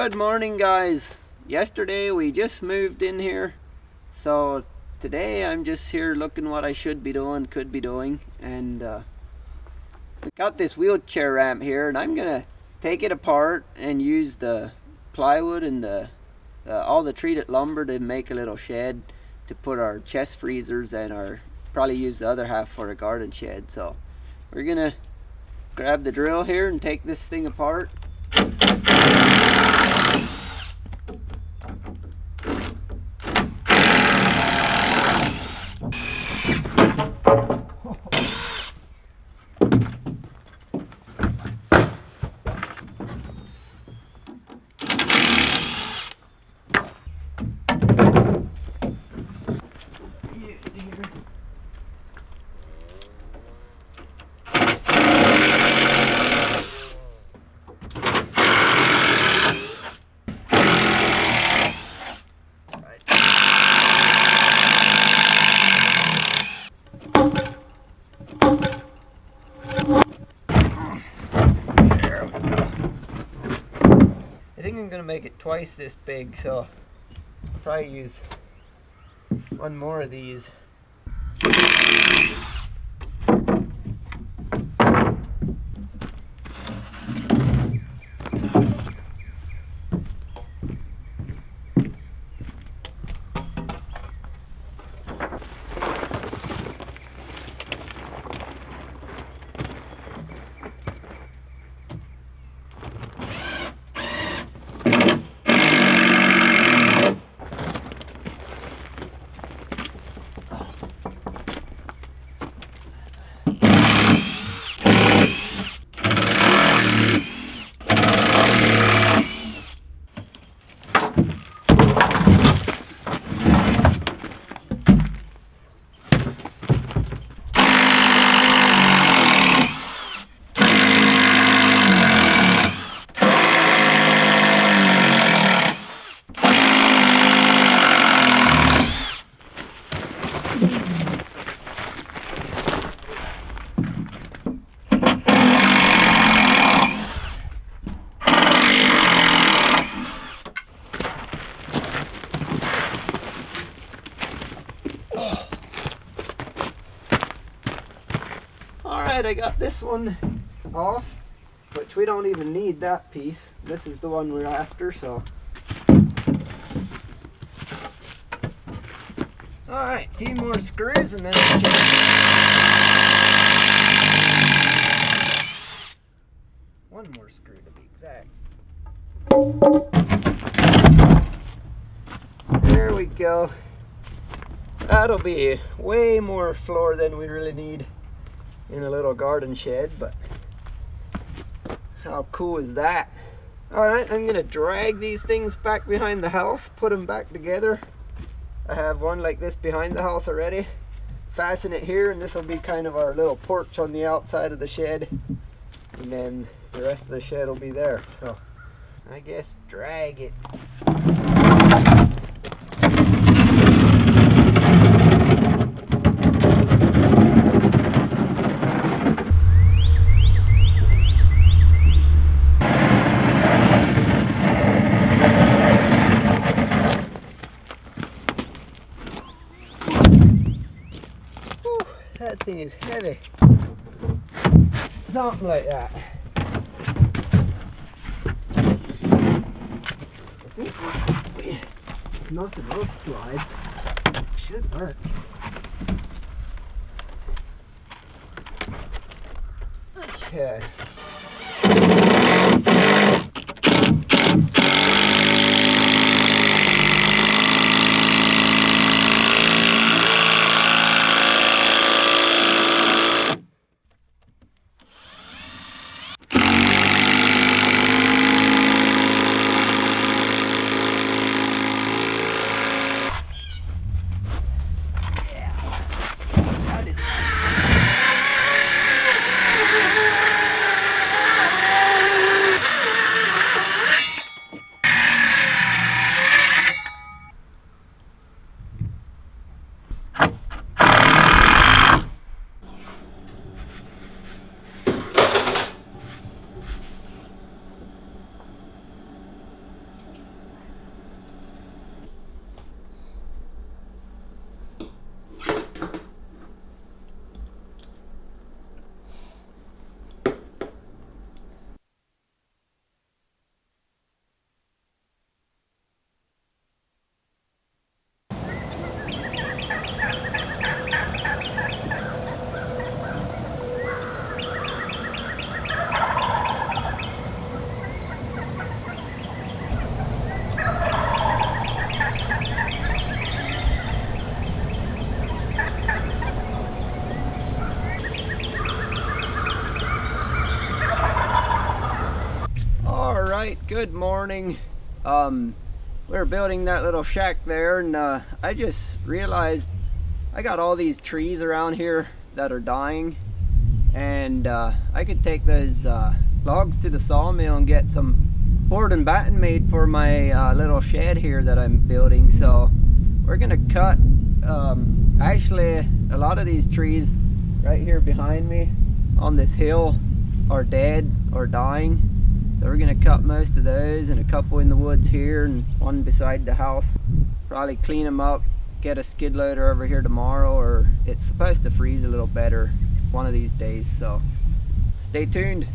Good morning, guys. Yesterday we just moved in here, so today I'm just here looking what I should be doing, could be doing, and got this wheelchair ramp here, and I'm gonna take it apart and use the plywood and all the treated lumber to make a little shed to put our chest freezers, and probably use the other half for a garden shed. So we're gonna grab the drill here and take this thing apart. I think I'm gonna make it twice this big, so I'll probably use one more of these. Alright, I got this one off, which we don't even need that piece. This is the one we're after, so. Alright, a few more screws and then one more screw to be exact. There we go. That'll be way more floor than we really need in a little garden shed, but how cool is that? Alright, I'm gonna drag these things back behind the house, put them back together. I have one like this behind the house already. Fasten it here, and this will be kind of our little porch on the outside of the shed, and then the rest of the shed will be there. So I guess drag it. That thing is heavy. Something like that. I think once we knock those slides, it should work. Okay. right, good morning. We're building that little shack there, and I just realized I got all these trees around here that are dying, and I could take those logs to the sawmill and get some board and batten made for my little shed here that I'm building. So we're gonna cut, actually a lot of these trees right here behind me on this hill are dead or dying. So we're gonna cut most of those, and a couple in the woods here and one beside the house. Probably clean them up, get a skid loader over here tomorrow, or it's supposed to freeze a little better one of these days, so stay tuned.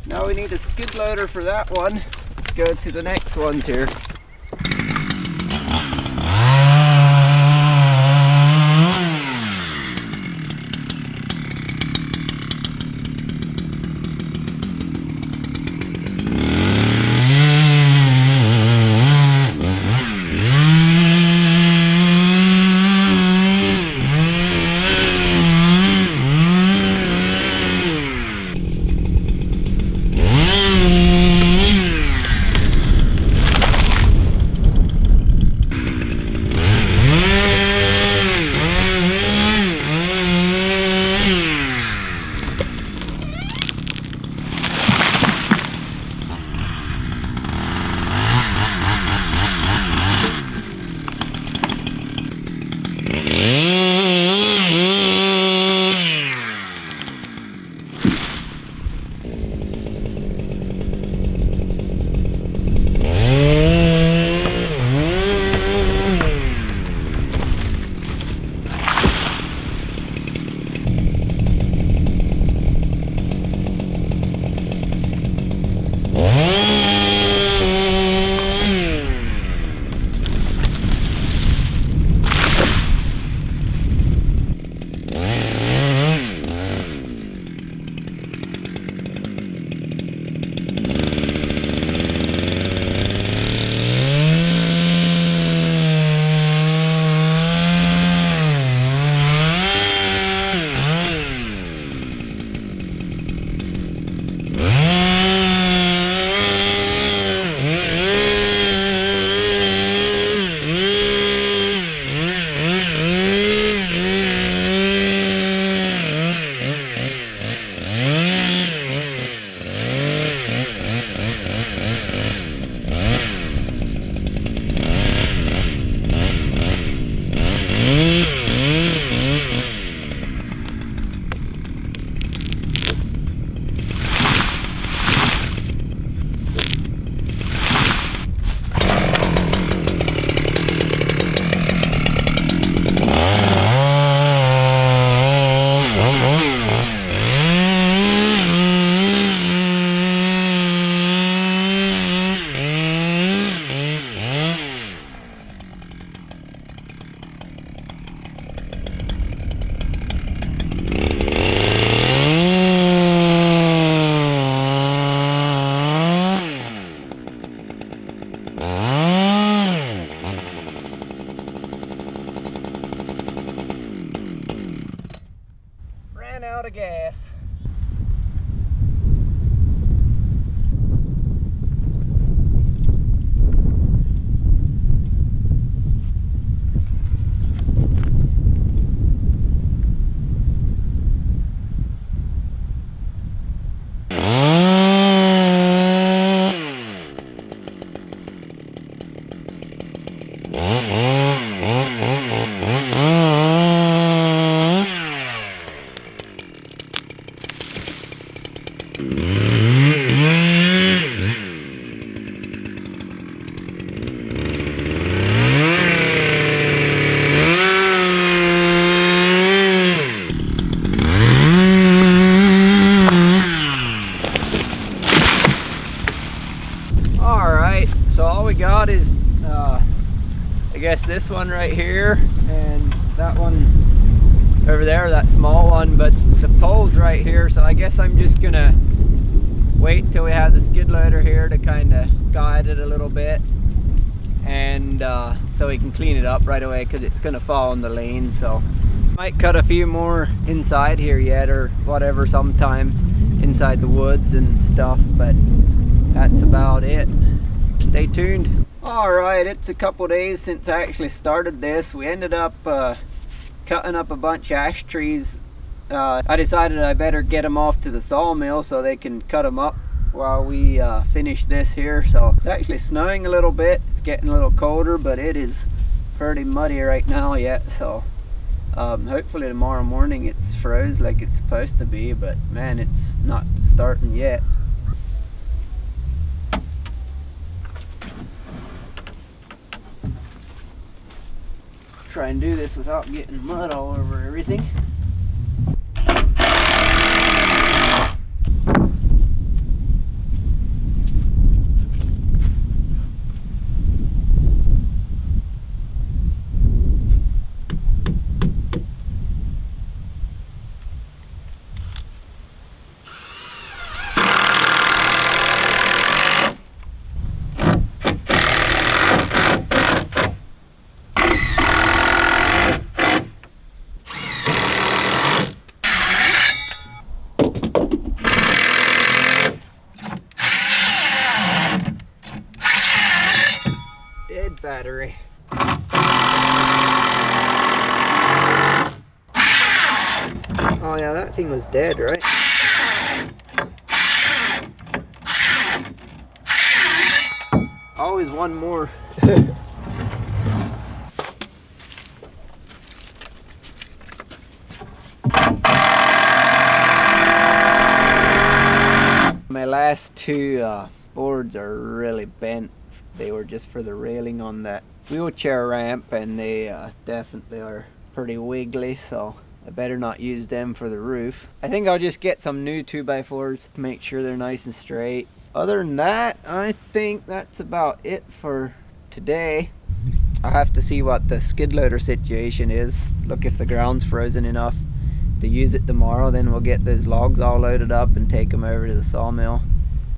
Now we need a skid loader for that one. Let's go to the next ones here. Ran out of gas. I guess this one right here and that one over there, that small one, but the pole's right here, so I guess I'm just gonna wait till we have the skid loader here to kind of guide it a little bit, and so we can clean it up right away because it's gonna fall in the lane. So might cut a few more inside here yet or whatever sometime inside the woods and stuff, but that's about it. Stay tuned. Alright, it's a couple days since I actually started this. We ended up cutting up a bunch of ash trees. I decided I better get them off to the sawmill so they can cut them up while we finish this here. So it's actually snowing a little bit. It's getting a little colder, but it is pretty muddy right now yet. So hopefully tomorrow morning it's froze like it's supposed to be, but man, it's not starting yet. Try and do this without getting mud all over everything. Battery. Oh yeah, that thing was dead, right? Always one more. My last two boards are really bent. They were just for the railing on that wheelchair ramp, and they definitely are pretty wiggly, so I better not use them for the roof. I think I'll just get some new 2x4s to make sure they're nice and straight. Other than that, I think that's about it for today. I'll have to see what the skid loader situation is. Look if the ground's frozen enough to use it tomorrow, then we'll get those logs all loaded up and take them over to the sawmill.